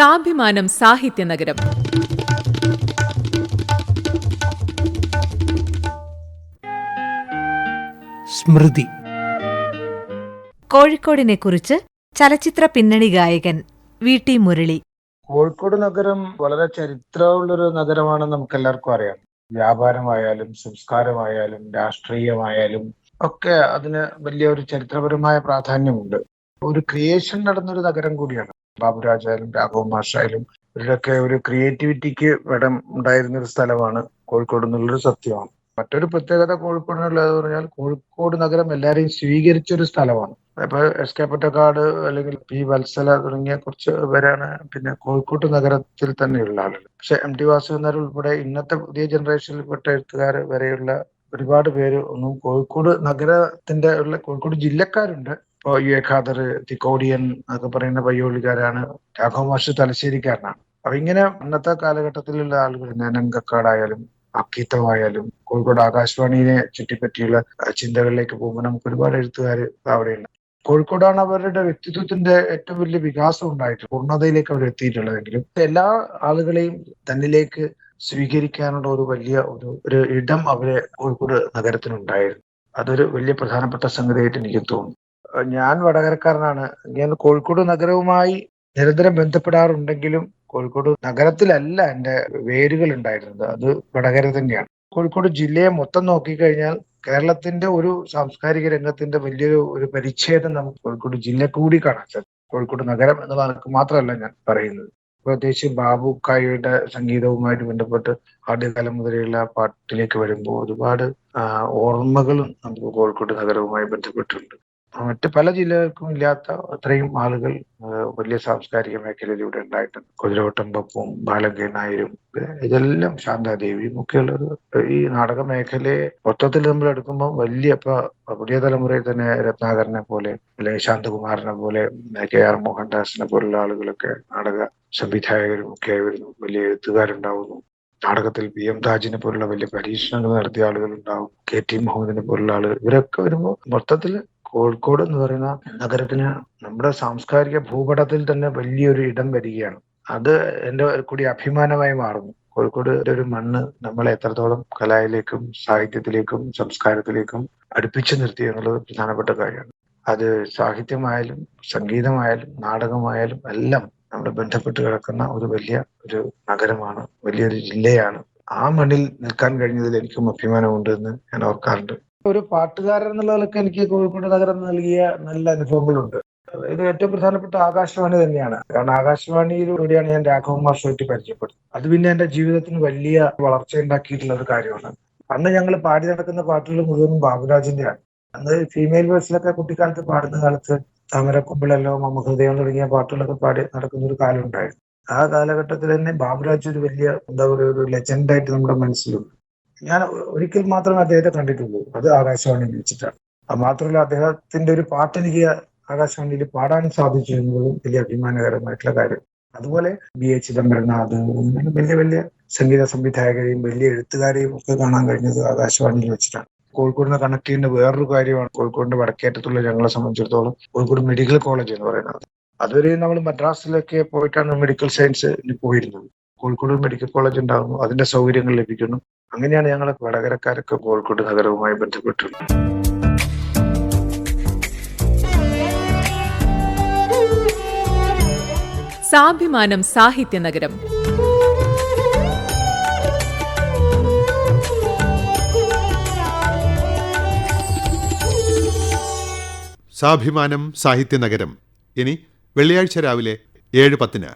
സാഭിമാനം സാഹിത്യനഗരം. സ്മൃതി. കോഴിക്കോടിനെ കുറിച്ച് ചലച്ചിത്ര പിന്നണി ഗായകൻ വി.ടി. മുരളി. കോഴിക്കോട് നഗരം വളരെ ചരിത്രമുള്ളൊരു നഗരമാണെന്ന് നമുക്ക് എല്ലാവർക്കും അറിയാം. വ്യാപാരമായാലും സംസ്കാരമായാലും രാഷ്ട്രീയമായാലും ഒക്കെ അതിന് വലിയൊരു ചരിത്രപരമായ പ്രാധാന്യമുണ്ട്. ഒരു ക്രിയേഷൻ നടന്നൊരു നഗരം കൂടിയാണ്. ബാബുരാജായാലും രാഘവ മാഷായാലും ഇവരുടെയൊക്കെ ഒരു ക്രിയേറ്റിവിറ്റിക്ക് ഇടം ഉണ്ടായിരുന്ന ഒരു സ്ഥലമാണ് കോഴിക്കോട് എന്നുള്ളൊരു സത്യമാണ്. മറ്റൊരു പ്രത്യേകത കോഴിക്കോടിനുള്ളത് പറഞ്ഞാൽ കോഴിക്കോട് നഗരം എല്ലാവരെയും സ്വീകരിച്ചൊരു സ്ഥലമാണ്. ഇപ്പൊ എസ് കെ പൊറ്റക്കാട് അല്ലെങ്കിൽ പി വത്സല തുടങ്ങിയ കുറച്ച് പേരാണ് പിന്നെ കോഴിക്കോട് നഗരത്തിൽ തന്നെയുള്ള ആളുകൾ. പക്ഷെ എം ടി വാസുദേവൻ ഉൾപ്പെടെ ഇന്നത്തെ പുതിയ ജനറേഷനിൽപ്പെട്ട എഴുത്തുകാർ വരെയുള്ള ഒരുപാട് പേര് ഒന്നും കോഴിക്കോട് നഗരത്തിന്റെ ഉള്ള കോഴിക്കോട് ജില്ലക്കാരുണ്ട്. ഇപ്പൊ യു എ ഖാദർ, തിക്കോടിയൻ എന്നൊക്കെ പറയുന്ന പയ്യോളിക്കാരാണ്. രാഘവ മാഷ് തലശ്ശേരിക്കാരനാണ്. അപ്പൊ ഇങ്ങനെ അന്നത്തെ കാലഘട്ടത്തിലുള്ള ആളുകൾ നനങ്കക്കാടായാലും അക്കീത്തമായാലും കോഴിക്കോട് ആകാശവാണിയെ ചുറ്റിപ്പറ്റിയുള്ള ചിന്തകളിലേക്ക് പോകുമ്പോൾ നമുക്ക് ഒരുപാട് എഴുത്തുകാർ അവിടെയുണ്ട്. കോഴിക്കോടാണ് അവരുടെ വ്യക്തിത്വത്തിന്റെ ഏറ്റവും വലിയ വികാസം ഉണ്ടായിട്ടുള്ളത്, പൂർണ്ണതയിലേക്ക് അവർ എത്തിയിട്ടുള്ളതെങ്കിലും എല്ലാ ആളുകളെയും തന്നിലേക്ക് സ്വീകരിക്കാനുള്ള ഒരു വലിയ ഒരു ഇടം അവരെ കോഴിക്കോട് നഗരത്തിനുണ്ടായിരുന്നു. അതൊരു വലിയ പ്രധാനപ്പെട്ട സംഗതിയായിട്ട് എനിക്ക് തോന്നുന്നു. ഞാൻ വടകരക്കാരനാണ്. ഞാൻ കോഴിക്കോട് നഗരവുമായി നിരന്തരം ബന്ധപ്പെടാറുണ്ടെങ്കിലും കോഴിക്കോട് നഗരത്തിലല്ല എൻ്റെ വേരുകൾ ഉണ്ടായിരുന്നത്, അത് വടകര തന്നെയാണ്. കോഴിക്കോട് ജില്ലയെ മൊത്തം നോക്കിക്കഴിഞ്ഞാൽ കേരളത്തിന്റെ ഒരു സാംസ്കാരിക രംഗത്തിന്റെ വലിയൊരു പരിച്ഛേദം നമുക്ക് കോഴിക്കോട് ജില്ല കൂടി കാണാൻ സാധിക്കും. കോഴിക്കോട് നഗരം എന്ന വാക്ക് മാത്രമല്ല ഞാൻ പറയുന്നത്. പ്രത്യേകിച്ച് ബാബുക്കായുടെ സംഗീതവുമായിട്ട് ബന്ധപ്പെട്ട് ആദ്യകാലം മുതലുള്ള പാട്ടിലേക്ക് വരുമ്പോൾ ഒരുപാട് ഓർമ്മകളും നമുക്ക് കോഴിക്കോട് നഗരവുമായി ബന്ധപ്പെട്ടിട്ടുണ്ട്. മറ്റ് പല ജില്ലകൾക്കും ഇല്ലാത്ത അത്രയും ആളുകൾ വലിയ സാംസ്കാരിക മേഖലയിലൂടെ ഉണ്ടായിട്ടുണ്ട്. കുതിരവട്ടം പപ്പും ബാലകെ നായരും ഇതെല്ലാം ശാന്താദേവിയും ഒക്കെയുള്ളൊരു ഈ നാടക മേഖലയെ മൊത്തത്തിൽ നമ്മൾ എടുക്കുമ്പോൾ വലിയ ഇപ്പൊ പുതിയ തലമുറയിൽ തന്നെ രത്നാകരനെ പോലെ അല്ലെങ്കിൽ ശാന്തകുമാരനെ പോലെ KR മോഹൻദാസിനെ പോലുള്ള ആളുകളൊക്കെ നാടക സംവിധായകരും ഒക്കെ വരുന്നു. വലിയ എഴുത്തുകാരുണ്ടാവുന്നു. നാടകത്തിൽ PM താജിനെ പോലുള്ള വലിയ പരീക്ഷണങ്ങൾ നടത്തിയ ആളുകൾ ഉണ്ടാവും. KT മുഹമ്മദിനെ പോലുള്ള ആളുകൾ. ഇവരൊക്കെ വരുമ്പോൾ മൊത്തത്തിൽ കോഴിക്കോട് എന്ന് പറയുന്ന നഗരത്തിന് നമ്മുടെ സാംസ്കാരിക ഭൂപടത്തിൽ തന്നെ വലിയൊരു ഇടം വരികയാണ്. അത് എൻ്റെ കൂടി അഭിമാനമായി മാറുന്നു. കോഴിക്കോട് ഒരു മണ്ണ് നമ്മളെ എത്രത്തോളം കലയിലേക്കും സാഹിത്യത്തിലേക്കും സംസ്കാരത്തിലേക്കും അടുപ്പിച്ചു നിർത്തി എന്നുള്ളത് പ്രധാനപ്പെട്ട കാര്യമാണ്. അത് സാഹിത്യമായാലും സംഗീതമായാലും നാടകമായാലും എല്ലാം നമ്മുടെ ബന്ധപ്പെട്ട് കിടക്കുന്ന ഒരു നഗരമാണ്, വലിയൊരു ജില്ലയാണ്. ആ മണ്ണിൽ നിൽക്കാൻ കഴിഞ്ഞതിൽ എനിക്കും അഭിമാനമുണ്ട് എന്ന് ഞാൻ ഓർക്കാറുണ്ട്. ഒരു പാട്ടുകാരൻ എന്നുള്ളതൊക്കെ എനിക്ക് കോഴിക്കോട് നഗരം നൽകിയ നല്ല അനുഭവങ്ങളുണ്ട്. ഇത് ഏറ്റവും പ്രധാനപ്പെട്ട ആകാശവാണി തന്നെയാണ്. കാരണം ആകാശവാണിയിലൂടെയാണ് ഞാൻ രാഘവ മാഷുമായിട്ട് പരിചയപ്പെടുന്നത്. അത് പിന്നെ എന്റെ ജീവിതത്തിന് വലിയ വളർച്ച ഉണ്ടാക്കിയിട്ടുള്ള ഒരു കാര്യമാണ്. അന്ന് ഞങ്ങൾ പാടി നടക്കുന്ന പാട്ടുകൾ മുഴുവനും ബാബുരാജിന്റെയാണ്. അന്ന് ഫീമെയിൽ വേഴ്സിലൊക്കെ കുട്ടിക്കാലത്ത് പാടുന്ന കാലത്ത് താമരക്കുമ്പിളല്ലോ മമഹൃദയം തുടങ്ങിയ പാട്ടുകളൊക്കെ പാടി നടക്കുന്ന ഒരു കാലം ഉണ്ടായിരുന്നു. ആ കാലഘട്ടത്തിൽ തന്നെ ബാബുരാജ് ഒരു വലിയ ഒരു ലെജൻഡായിട്ട് നമ്മുടെ മനസ്സിലുണ്ട്. ഞാൻ ഒരിക്കൽ മാത്രമേ അദ്ദേഹത്തെ കണ്ടിട്ടുള്ളൂ, അത് ആകാശവാണിയിൽ വെച്ചിട്ടാണ്. അത് മാത്രമല്ല അദ്ദേഹത്തിന്റെ ഒരു പാട്ട് എനിക്ക് ആകാശവാണിയിൽ പാടാൻ സാധിച്ചു എന്നതും വലിയ അഭിമാനകരമായിട്ടുള്ള കാര്യം. അതുപോലെ BA ചിദംബരനാഥ്, വലിയ വലിയ സംഗീത സംവിധായകരെയും വലിയ എഴുത്തുകാരെയും ഒക്കെ കാണാൻ കഴിഞ്ഞത് ആകാശവാണിയിൽ വെച്ചിട്ടാണ്. കോഴിക്കോടിനെ കണക്ട് ചെയ്യുന്ന വേറൊരു കാര്യമാണ് കോഴിക്കോടിന്റെ വടക്കേറ്റത്തുള്ള ഞങ്ങളെ സംബന്ധിച്ചിടത്തോളം കോഴിക്കോട് മെഡിക്കൽ കോളേജ് എന്ന് പറയുന്നത്. അതുവരെ നമ്മൾ മദ്രാസിലൊക്കെ പോയിട്ടാണ് മെഡിക്കൽ സയൻസിന് പോയിരുന്നത്. കോഴിക്കോട് മെഡിക്കൽ കോളേജ് ഉണ്ടാകുന്നു, അതിന്റെ സൗകര്യങ്ങൾ ലഭിക്കുന്നു. അങ്ങനെയാണ് ഞങ്ങൾ വടകരക്കാരൊക്കെ കോഴിക്കോട് നഗരവുമായി ബന്ധപ്പെട്ടിട്ടുള്ളത്. സാഭിമാനം സാഹിത്യനഗരം. സാഭിമാനം സാഹിത്യനഗരം ഇനി വെള്ളിയാഴ്ച രാവിലെ 7:10.